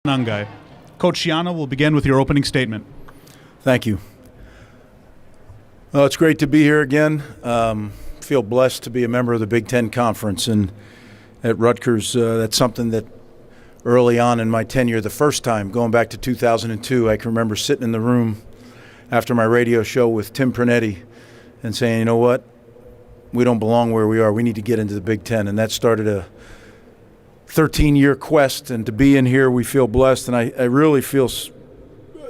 Nungai. Coach Schiano will begin with your opening statement. Thank you. Well, it's great to be here again. Feel blessed to be a member of the Big Ten Conference, and at Rutgers, that's something that early on in my tenure, the first time, going back to 2002, I can remember sitting in the room after my radio show with Tim Pernetti and saying, you know what, we don't belong where we are. We need to get into the Big Ten, and that started a 13-year quest, and to be in here, we feel blessed, and I really feel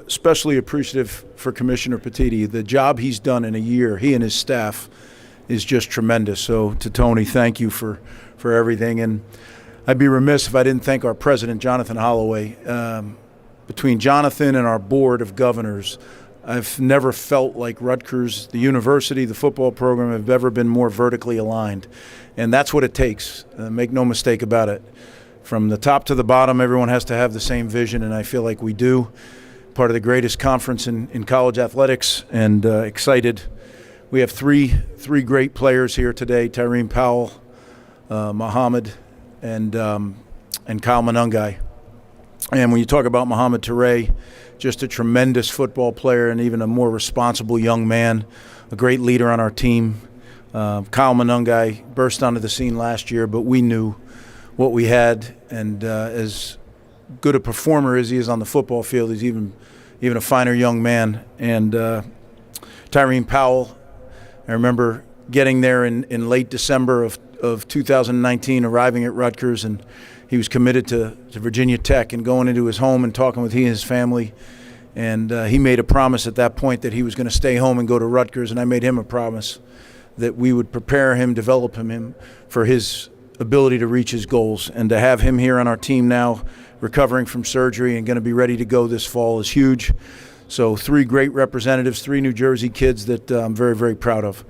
especially appreciative for Commissioner Petiti. The job he's done in a year, he and his staff, is just tremendous. So to Tony, thank you for everything. And I'd be remiss if I didn't thank our president, Jonathan Holloway. Between Jonathan and our board of governors, I've never felt like Rutgers, the university, the football program have ever been more vertically aligned. And that's what it takes. Make no mistake about it. From the top to the bottom, everyone has to have the same vision, and I feel like we do. Part of the greatest conference in college athletics, and excited. We have three great players here today: Tyreen Powell, Muhammad, and Kyle Manungai. And when you talk about Muhammad Toure, just a tremendous football player and even a more responsible young man, a great leader on our team. Kyle Manungai burst onto the scene last year, but we knew what we had, and as good a performer as he is on the football field, he's even a finer young man. And Tyreen Powell, I remember getting there in late December of 2019, arriving at Rutgers, and he was committed to Virginia Tech, and going into his home and talking with he and his family. And he made a promise at that point that he was going to stay home and go to Rutgers, and I made him a promise that we would prepare him, develop him for his ability to reach his goals. And to have him here on our team now, recovering from surgery and going to be ready to go this fall, is huge. So three great representatives, three New Jersey kids that I'm very, very proud of.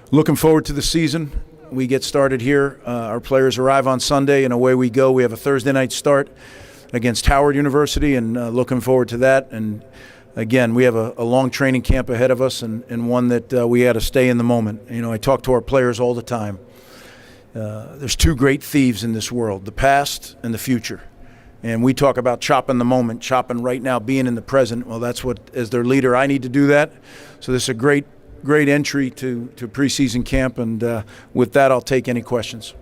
Looking forward to the season. We get started here. Our players arrive on Sunday, and away we go. We have a Thursday night start against Howard University, and looking forward to that. And again, we have a long training camp ahead of us, and one that we had to stay in the moment. You know, I talk to our players all the time. There's two great thieves in this world: the past and the future. And we talk about chopping the moment, chopping right now, being in the present. Well, that's what, as their leader, I need to do that. So this is a great entry to preseason camp, and with that, I'll take any questions.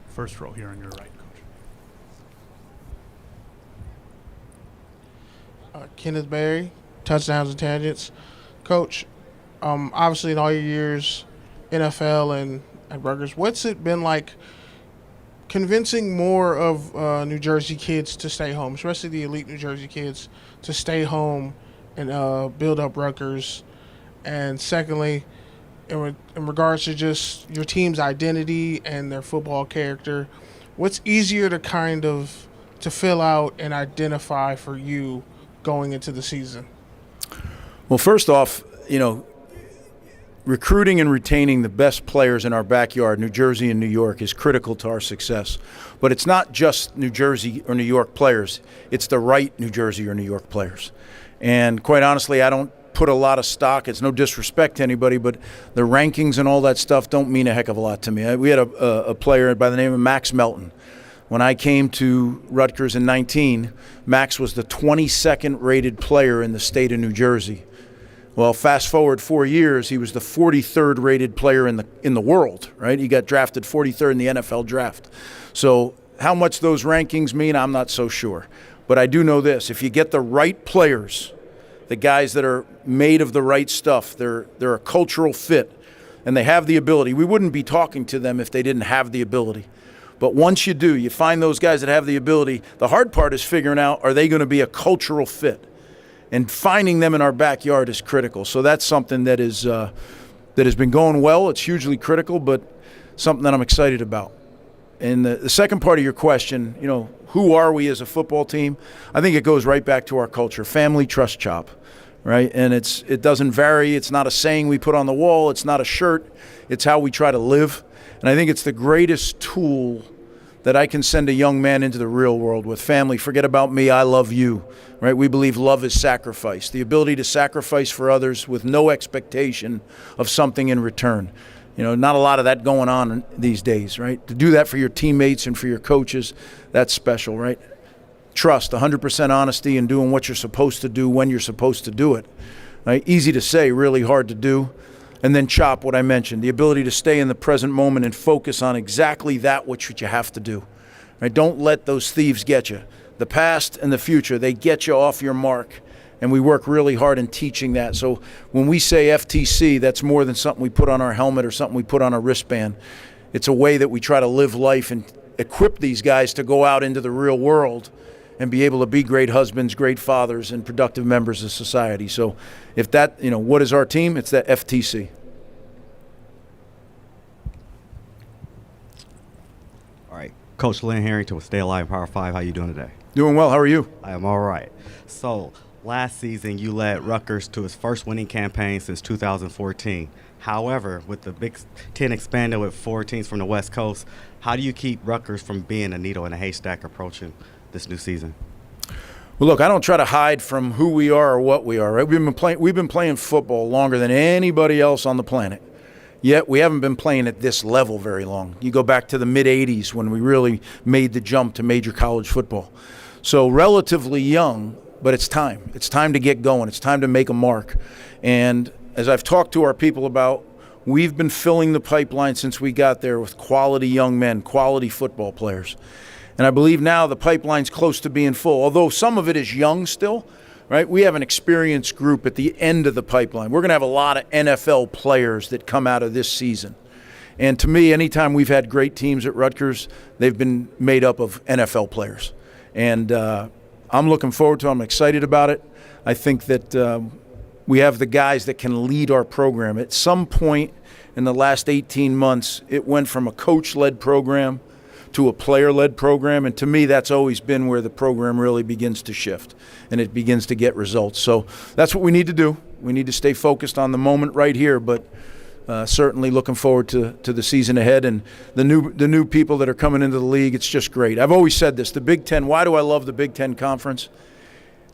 First row here on your right, Coach. Kenneth Berry, touchdowns and tangents. Coach, obviously in all your years, NFL and at Rutgers, what's it been like convincing more of New Jersey kids to stay home, especially the elite New Jersey kids, to stay home and build up Rutgers? And secondly, in regards to just your team's identity and their football character, what's easier to to fill out and identify for you going into the season? Well, first off, you know, recruiting and retaining the best players in our backyard, New Jersey and New York, is critical to our success. But it's not just New Jersey or New York players. It's the right New Jersey or New York players. And quite honestly, I don't put a lot of stock. It's no disrespect to anybody, but the rankings and all that stuff don't mean a heck of a lot to me. We had a player by the name of Max Melton. When I came to Rutgers in 19, Max was the 22nd rated player in the state of New Jersey. Well, fast forward 4 years, he was the 43rd rated player in the world, right? He got drafted 43rd in the NFL draft. So how much those rankings mean, I'm not so sure. But I do know this: if you get the right players, the guys that are made of the right stuff, they're a cultural fit, and they have the ability. We wouldn't be talking to them if they didn't have the ability. But once you do, you find those guys that have the ability. The hard part is figuring out, are they going to be a cultural fit? And finding them in our backyard is critical. So that's something that has been going well. It's hugely critical, but something that I'm excited about. And the second part of your question, you know, who are we as a football team? I think it goes right back to our culture: family, trust, chop, right? And it doesn't vary. It's not a saying we put on the wall. It's not a shirt. It's how we try to live. And I think it's the greatest tool that I can send a young man into the real world with. Family, forget about me, I love you, right? We believe love is sacrifice, the ability to sacrifice for others with no expectation of something in return. You know, not a lot of that going on these days, right? To do that for your teammates and for your coaches, that's special, right? Trust, 100% honesty, and doing what you're supposed to do when you're supposed to do it. Right? Easy to say, really hard to do. And then CHOP, what I mentioned, the ability to stay in the present moment and focus on exactly that which you have to do. Right? Don't let those thieves get you. The past and the future, they get you off your mark. And we work really hard in teaching that. So when we say FTC, that's more than something we put on our helmet or something we put on our wristband. It's a way that we try to live life and equip these guys to go out into the real world and be able to be great husbands, great fathers, and productive members of society. So if that, you know, what is our team? It's that FTC. All right. Coach Lynn Harrington with Stay Alive Power 5. How you doing today? Doing well. How are you? I am all right. So last season, you led Rutgers to its first winning campaign since 2014. However, with the Big Ten expanded with 4 teams from the West Coast, how do you keep Rutgers from being a needle in a haystack approaching this new season? Well, look, I don't try to hide from who we are or what we are. Right? We've been playing football longer than anybody else on the planet. Yet we haven't been playing at this level very long. You go back to the mid-'80s when we really made the jump to major college football. So relatively young, but it's time. It's time to get going. It's time to make a mark. And as I've talked to our people about, we've been filling the pipeline since we got there with quality young men, quality football players. And I believe now the pipeline's close to being full, although some of it is young still, right? We have an experienced group at the end of the pipeline. We're going to have a lot of NFL players that come out of this season. And to me, anytime we've had great teams at Rutgers, they've been made up of NFL players. And I'm looking forward to it. I'm excited about it. I think that we have the guys that can lead our program. At some point in the last 18 months, it went from a coach-led program to a player-led program, and to me that's always been where the program really begins to shift and it begins to get results. So that's what we need to do. We need to stay focused on the moment right here, but certainly looking forward to the season ahead and the new people that are coming into the league. It's just great. I've always said this, the Big Ten, why do I love the Big Ten Conference?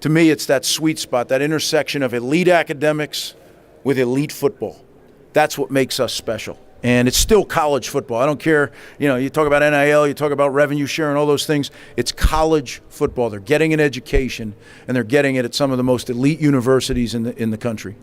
To me, it's that sweet spot, that intersection of elite academics with elite football. That's what makes us special. And it's still college football. I don't care, you talk about NIL, you talk about revenue sharing, all those things. It's college football. They're getting an education, and they're getting it at some of the most elite universities in the country.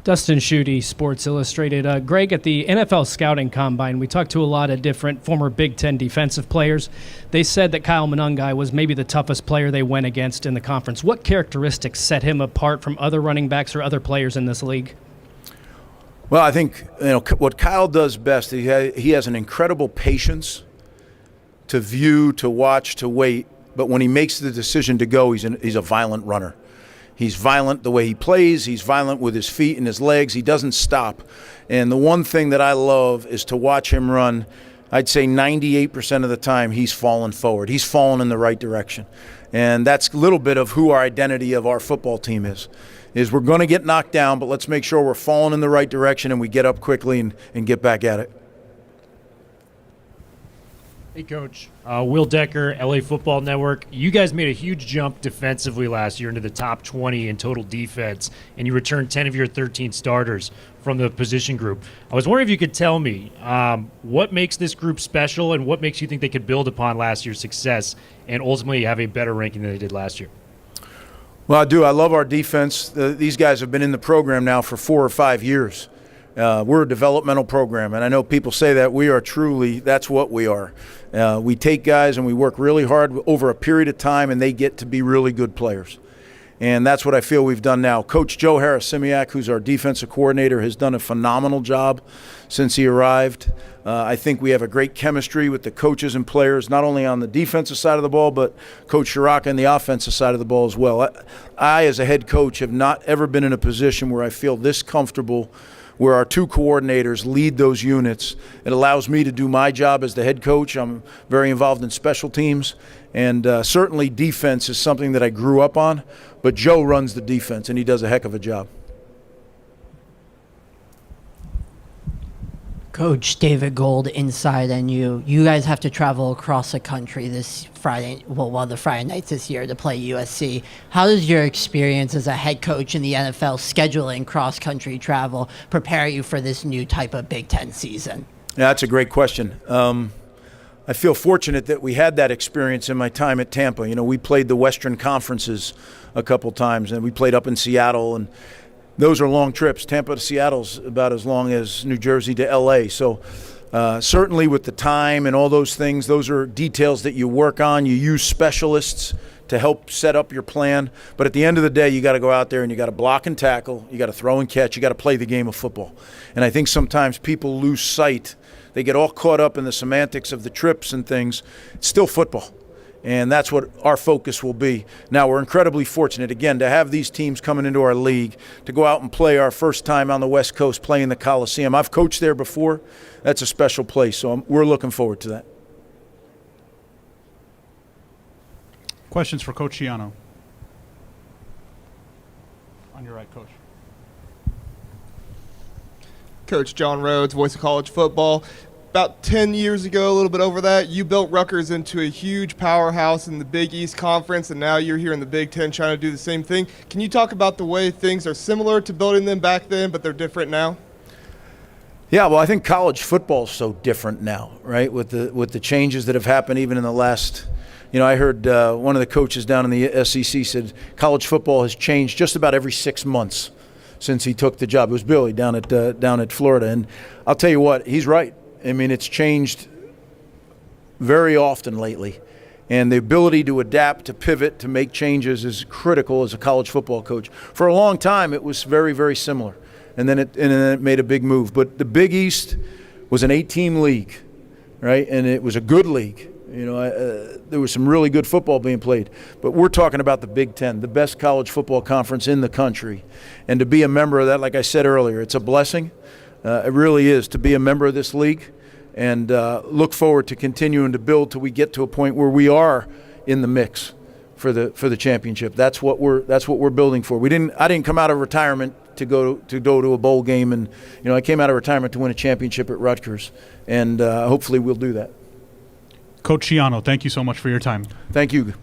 Dustin Schutte, Sports Illustrated. Greg, at the NFL Scouting Combine, we talked to a lot of different former Big Ten defensive players. They said that Kyle Monangai was maybe the toughest player they went against in the conference. What characteristics set him apart from other running backs or other players in this league? Well, I think what Kyle does best, he has an incredible patience to view, to watch, to wait. But when he makes the decision to go, he's a violent runner. He's violent the way he plays. He's violent with his feet and his legs. He doesn't stop. And the one thing that I love is to watch him run. I'd say 98% of the time he's falling forward. He's falling in the right direction. And that's a little bit of who our identity of our football team is we're going to get knocked down, but let's make sure we're falling in the right direction and we get up quickly and get back at it. Hey, Coach. Will Decker, LA Football Network. You guys made a huge jump defensively last year into the top 20 in total defense, and you returned 10 of your 13 starters from the position group. I was wondering if you could tell me what makes this group special and what makes you think they could build upon last year's success and ultimately have a better ranking than they did last year. Well, I do. I love our defense. These guys have been in the program now for 4 or 5 years. We're a developmental program, and I know people say that. We are truly, that's what we are. We take guys and we work really hard over a period of time, and they get to be really good players. And that's what I feel we've done now. Coach Joe Harris-Simiak, who's our defensive coordinator, has done a phenomenal job since he arrived. I think we have a great chemistry with the coaches and players, not only on the defensive side of the ball, but Coach Shiraka on the offensive side of the ball as well. I, as a head coach, have not ever been in a position where I feel this comfortable where our 2 coordinators lead those units. It allows me to do my job as the head coach. I'm very involved in special teams, and certainly defense is something that I grew up on, but Joe runs the defense, and he does a heck of a job. Coach David Gold, Inside NU. You guys have to travel across the country this Friday, well, one of the Friday nights this year to play USC. How does your experience as a head coach in the NFL scheduling cross-country travel prepare you for this new type of Big Ten season? Yeah, that's a great question. I feel fortunate that we had that experience in my time at Tampa. You know, we played the Western Conferences a couple times, and we played up in Seattle, and those are long trips. Tampa to Seattle's about as long as New Jersey to L.A. So certainly with the time and all those things, those are details that you work on. You use specialists to help set up your plan. But at the end of the day, you got to go out there and you got to block and tackle. You got to throw and catch. You got to play the game of football. And I think sometimes people lose sight. They get all caught up in the semantics of the trips and things. It's still football. And that's what our focus will be. Now, we're incredibly fortunate, again, to have these teams coming into our league, to go out and play our first time on the West Coast, playing the Coliseum. I've coached there before. That's a special place, so we're looking forward to that. Questions for Coach Schiano? On your right, Coach. Coach John Rhodes, voice of college football. About 10 years ago, a little bit over that, you built Rutgers into a huge powerhouse in the Big East Conference, and now you're here in the Big Ten trying to do the same thing. Can you talk about the way things are similar to building them back then, but they're different now? Yeah, well, I think college football is so different now, right? With the changes that have happened even in the last, you know, I heard one of the coaches down in the SEC said college football has changed just about every 6 months since he took the job. It was Billy down at Florida, and I'll tell you what, he's right. I mean, it's changed very often lately, and the ability to adapt, to pivot, to make changes is critical as a college football coach. For a long time, it was very, very similar, and then it made a big move. But the Big East was an 8-team league, right? And it was a good league. You know, there was some really good football being played. But we're talking about the Big Ten, the best college football conference in the country, and to be a member of that, like I said earlier, it's a blessing. It really is to be a member of this league, and look forward to continuing to build till we get to a point where we are in the mix for the championship. That's what we're building for. I didn't come out of retirement to go to a bowl game, and you know, I came out of retirement to win a championship at Rutgers, and hopefully we'll do that. Coach Schiano, thank you so much for your time. Thank you.